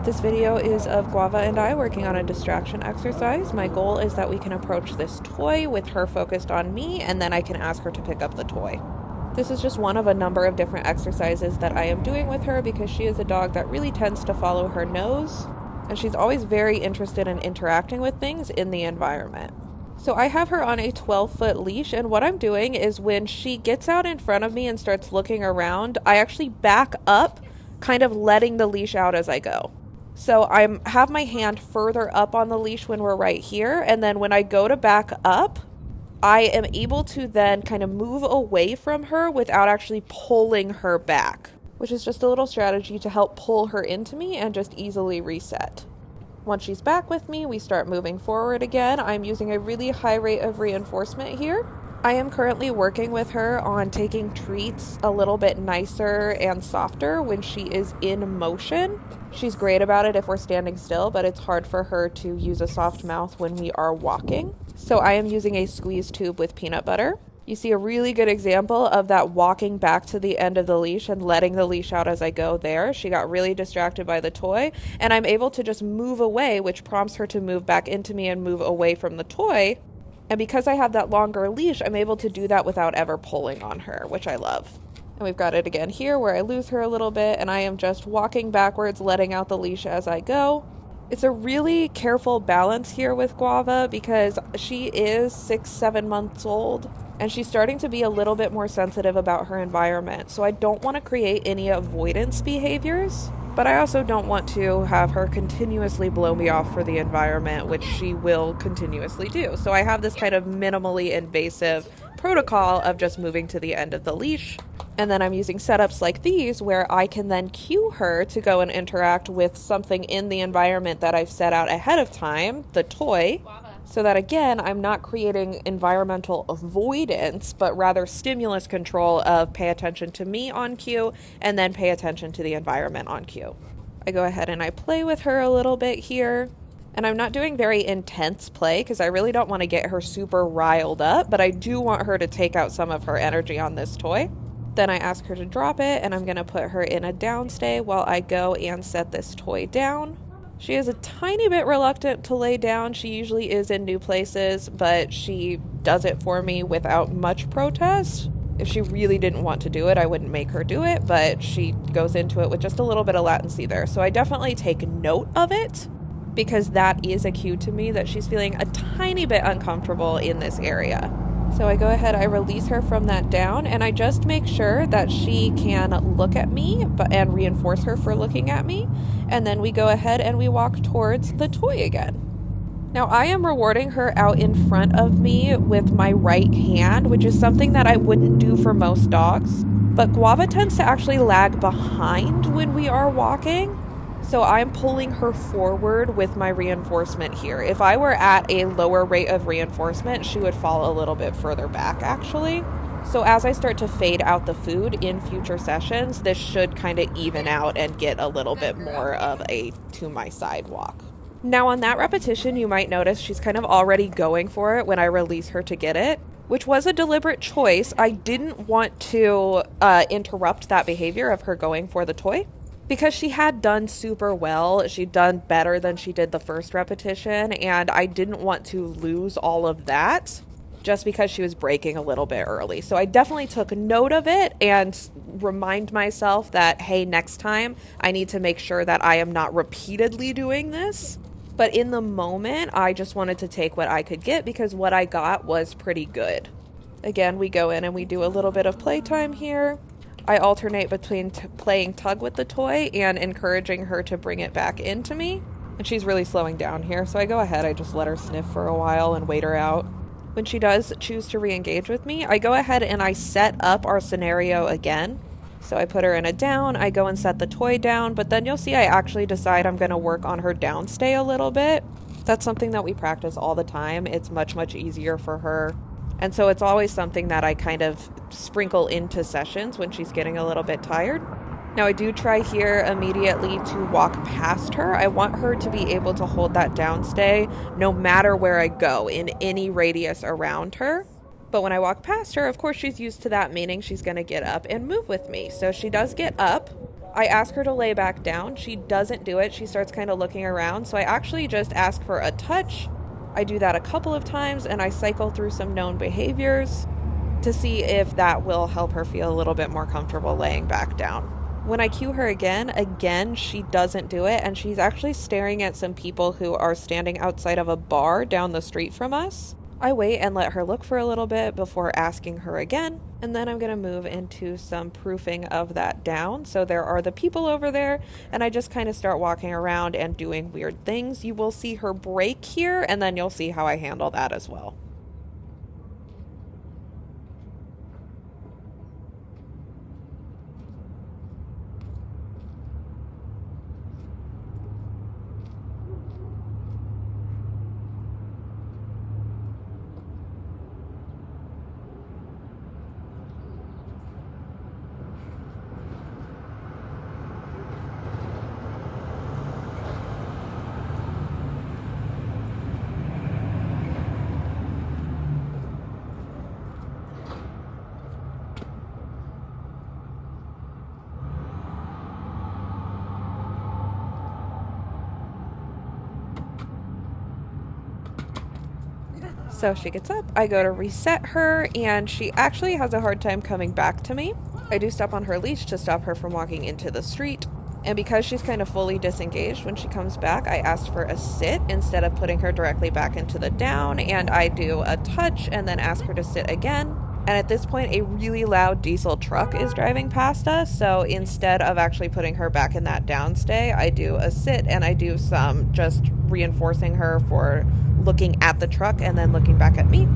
This video is of Guava and I working on a distraction exercise. My goal is that we can approach this toy with her focused on me, and then I can ask her to pick up the toy. This is just one of a number of different exercises that I am doing with her because she is a dog that really tends to follow her nose, and she's always very interested in interacting with things in the environment. So I have her on a 12-foot leash, and what I'm doing is when she gets out in front of me and starts looking around, I actually back up, kind of letting the leash out as I go. So I have my hand further up on the leash when we're right here, and then when I go to back up, I am able to then kind of move away from her without actually pulling her back, which is just a little strategy to help pull her into me and just easily reset. Once she's back with me, we start moving forward again. I'm using a really high rate of reinforcement here. I am currently working with her on taking treats a little bit nicer and softer when she is in motion. She's great about it if we're standing still, but it's hard for her to use a soft mouth when we are walking. So I am using a squeeze tube with peanut butter. You see a really good example of that walking back to the end of the leash and letting the leash out as I go there. She got really distracted by the toy, and I'm able to just move away, which prompts her to move back into me and move away from the toy. And because I have that longer leash, I'm able to do that without ever pulling on her, which I love. And we've got it again here where I lose her a little bit, and I am just walking backwards, letting out the leash as I go. It's a really careful balance here with Guava because she is 6-7 months old, and she's starting to be a little bit more sensitive about her environment. So I don't want to create any avoidance behaviors, but I also don't want to have her continuously blow me off for the environment, which she will continuously do. So I have this kind of minimally invasive protocol of just moving to the end of the leash. And then I'm using setups like these where I can then cue her to go and interact with something in the environment that I've set out ahead of time, the toy, so that again, I'm not creating environmental avoidance, but rather stimulus control of pay attention to me on cue and then pay attention to the environment on cue. I go ahead and I play with her a little bit here. And I'm not doing very intense play because I really don't want to get her super riled up, but I do want her to take out some of her energy on this toy. Then I ask her to drop it, and I'm going to put her in a downstay while I go and set this toy down. She is a tiny bit reluctant to lay down. She usually is in new places, but she does it for me without much protest. If she really didn't want to do it, I wouldn't make her do it, but she goes into it with just a little bit of latency there. So I definitely take note of it, because that is a cue to me that she's feeling a tiny bit uncomfortable in this area. So I go ahead, I release her from that down, and I just make sure that she can look at me and reinforce her for looking at me. And then we go ahead and we walk towards the toy again. Now I am rewarding her out in front of me with my right hand, which is something that I wouldn't do for most dogs. But Guava tends to actually lag behind when we are walking. So I'm pulling her forward with my reinforcement here. If I were at a lower rate of reinforcement, she would fall a little bit further back, actually. So as I start to fade out the food in future sessions, this should kind of even out and get a little bit more of a to my side walk. Now on that repetition, you might notice she's kind of already going for it when I release her to get it, which was a deliberate choice. I didn't want to interrupt that behavior of her going for the toy, because she had done super well. She'd done better than she did the first repetition, and I didn't want to lose all of that just because she was breaking a little bit early. So I definitely took note of it and remind myself that, hey, next time I need to make sure that I am not repeatedly doing this. But in the moment, I just wanted to take what I could get because what I got was pretty good. Again, we go in and we do a little bit of playtime here. I alternate between playing tug with the toy and encouraging her to bring it back into me. And she's really slowing down here, so I go ahead, I just let her sniff for a while and wait her out. When she does choose to re-engage with me, I go ahead and I set up our scenario again. So I put her in a down, I go and set the toy down, but then you'll see I actually decide I'm going to work on her downstay a little bit. That's something that we practice all the time. It's much, much easier for her. And so it's always something that I kind of sprinkle into sessions when she's getting a little bit tired. Now I do try here immediately to walk past her. I want her to be able to hold that downstay no matter where I go in any radius around her. But when I walk past her, of course she's used to that, meaning she's going to get up and move with me. So she does get up. I ask her to lay back down. She doesn't do it. She starts kind of looking around. So I actually just ask for a touch. I do that a couple of times and I cycle through some known behaviors to see if that will help her feel a little bit more comfortable laying back down. When I cue her again, she doesn't do it, and she's actually staring at some people who are standing outside of a bar down the street from us. I wait and let her look for a little bit before asking her again, and then I'm going to move into some proofing of that down. So there are the people over there, and I just kind of start walking around and doing weird things. You will see her break here, and then you'll see how I handle that as well. So she gets up, I go to reset her, and she actually has a hard time coming back to me. I do step on her leash to stop her from walking into the street. And because she's kind of fully disengaged when she comes back, I asked for a sit instead of putting her directly back into the down, and I do a touch and then ask her to sit again. And at this point, a really loud diesel truck is driving past us, so instead of actually putting her back in that down stay, I do a sit and I do some just reinforcing her for looking at the truck and then looking back at me.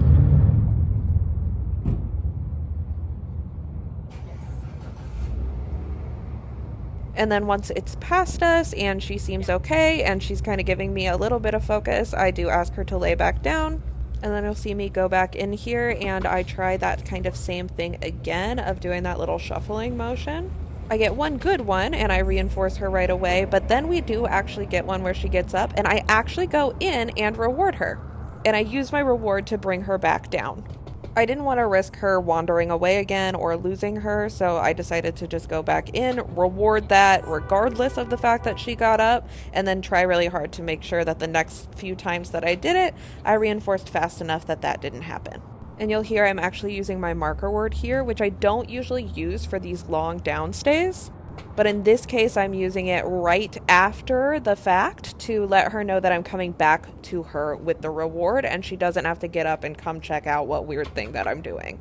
And then once it's past us and she seems okay and she's kind of giving me a little bit of focus, I do ask her to lay back down. And then you'll see me go back in here and I try that kind of same thing again of doing that little shuffling motion. I get one good one and I reinforce her right away, but then we do actually get one where she gets up and I actually go in and reward her. And I use my reward to bring her back down. I didn't want to risk her wandering away again or losing her, so I decided to just go back in, reward that regardless of the fact that she got up, and then try really hard to make sure that the next few times that I did it, I reinforced fast enough that that didn't happen. And you'll hear I'm actually using my marker word here, which I don't usually use for these long downstays. But in this case, I'm using it right after the fact to let her know that I'm coming back to her with the reward and she doesn't have to get up and come check out what weird thing that I'm doing.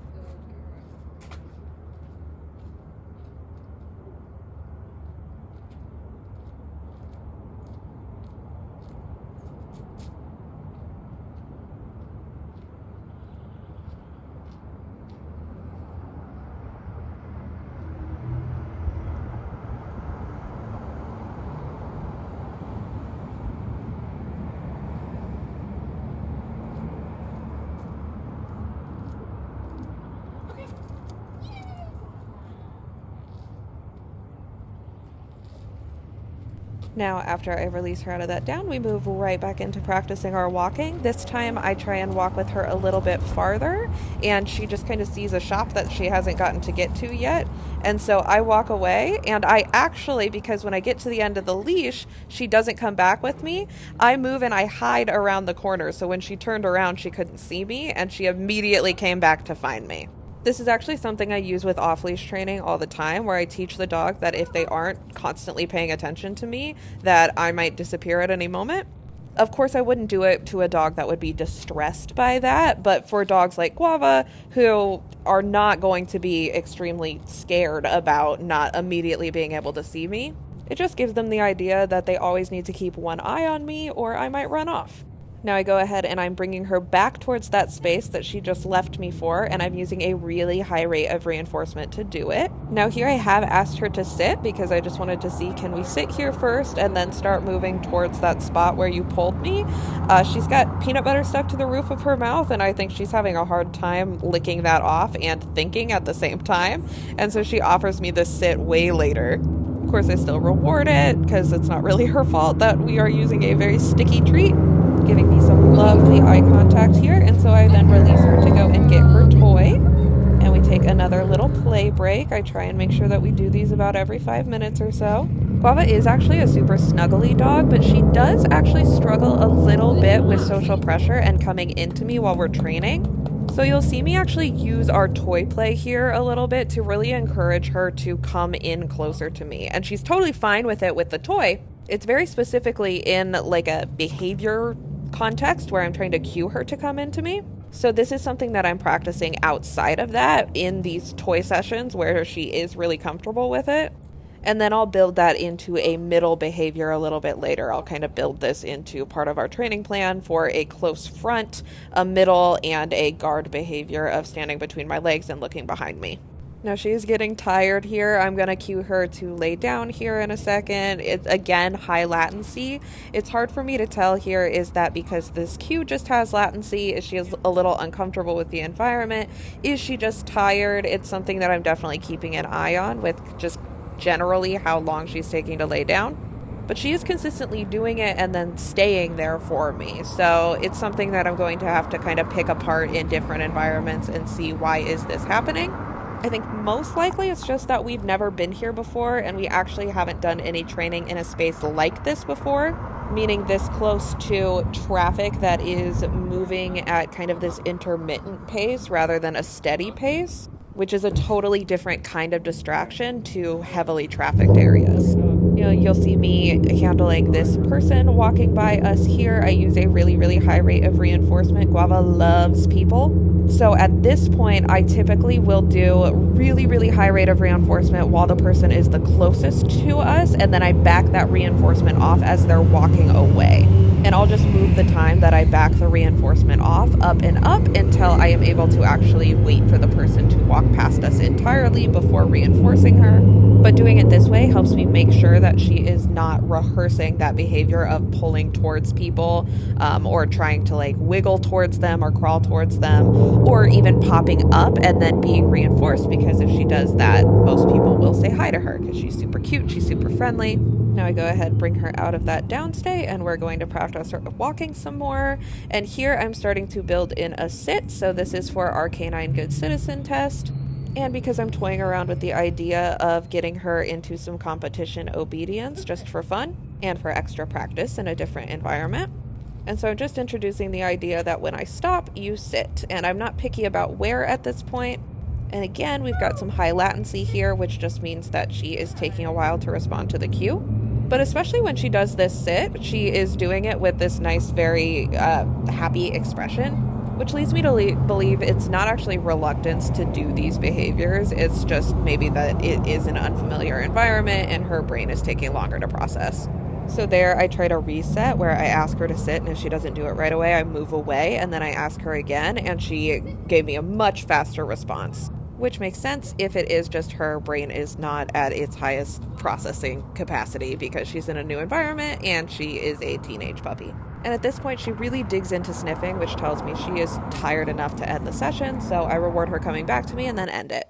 Now, after I release her out of that down, we move right back into practicing our walking. This time I try and walk with her a little bit farther, and she just kind of sees a shop that she hasn't gotten to get to yet. And so I walk away, and I actually, because when I get to the end of the leash, she doesn't come back with me, I move and I hide around the corner. So when she turned around, she couldn't see me, and she immediately came back to find me. This is actually something I use with off-leash training all the time, where I teach the dog that if they aren't constantly paying attention to me, that I might disappear at any moment. Of course, I wouldn't do it to a dog that would be distressed by that, but for dogs like Guava, who are not going to be extremely scared about not immediately being able to see me, it just gives them the idea that they always need to keep one eye on me or I might run off. Now I go ahead and I'm bringing her back towards that space that she just left me for, and I'm using a really high rate of reinforcement to do it. Now here I have asked her to sit because I just wanted to see, can we sit here first and then start moving towards that spot where you pulled me? She's got peanut butter stuck to the roof of her mouth, and I think she's having a hard time licking that off and thinking at the same time, and so she offers me this sit way later. Of course, I still reward it because it's not really her fault that we are using a very sticky treat, giving me some lovely eye contact here, and so I then release her to go and get her toy. And we take another little play break. I try and make sure that we do these about every 5 minutes or so. Guava is actually a super snuggly dog, but she does actually struggle a little bit with social pressure and coming into me while we're training. So you'll see me actually use our toy play here a little bit to really encourage her to come in closer to me. And she's totally fine with it with the toy. It's very specifically in like a behavior context where I'm trying to cue her to come into me. So this is something that I'm practicing outside of that in these toy sessions where she is really comfortable with it. And then I'll build that into a middle behavior a little bit later. I'll kind of build this into part of our training plan for a close front, a middle, and a guard behavior of standing between my legs and looking behind me. Now she's getting tired here. I'm going to cue her to lay down here in a second. It's, again, high latency. It's hard for me to tell here, is that because this cue just has latency? Is she a little uncomfortable with the environment? Is she just tired? It's something that I'm definitely keeping an eye on with just generally how long she's taking to lay down. But she is consistently doing it and then staying there for me. So it's something that I'm going to have to kind of pick apart in different environments and see, why is this happening? I think most likely it's just that we've never been here before and we actually haven't done any training in a space like this before, meaning this close to traffic that is moving at kind of this intermittent pace rather than a steady pace, which is a totally different kind of distraction to heavily trafficked areas. You know, you'll see me handling this person walking by us here. I use a really, really high rate of reinforcement. Guava loves people. So at this point, I typically will do really, really high rate of reinforcement while the person is the closest to us, and then I back that reinforcement off as they're walking away. And I'll just move the time that I back the reinforcement off up and up until I am able to actually wait for the person to walk past us entirely before reinforcing her. But doing it this way helps me make sure that she is not rehearsing that behavior of pulling towards people, or trying to like wiggle towards them or crawl towards them, or even popping up and then being reinforced, because if she does that, most people will say hi to her because she's super cute, she's super friendly. Now I go ahead, bring her out of that downstay, and we're going to practice her walking some more. And here I'm starting to build in a sit. So this is for our Canine Good Citizen test. And because I'm toying around with the idea of getting her into some competition obedience just for fun and for extra practice in a different environment. And so I'm just introducing the idea that when I stop, you sit. And I'm not picky about where at this point. And again, we've got some high latency here, which just means that she is taking a while to respond to the cue. But especially when she does this sit, she is doing it with this nice, very happy expression, which leads me to believe it's not actually reluctance to do these behaviors. It's just maybe that it is an unfamiliar environment and her brain is taking longer to process. So there I try to reset where I ask her to sit, and if she doesn't do it right away, I move away, and then I ask her again, and she gave me a much faster response, which makes sense if it is just her brain is not at its highest processing capacity because she's in a new environment and she is a teenage puppy. And at this point, she really digs into sniffing, which tells me she is tired enough to end the session, so I reward her coming back to me and then end it.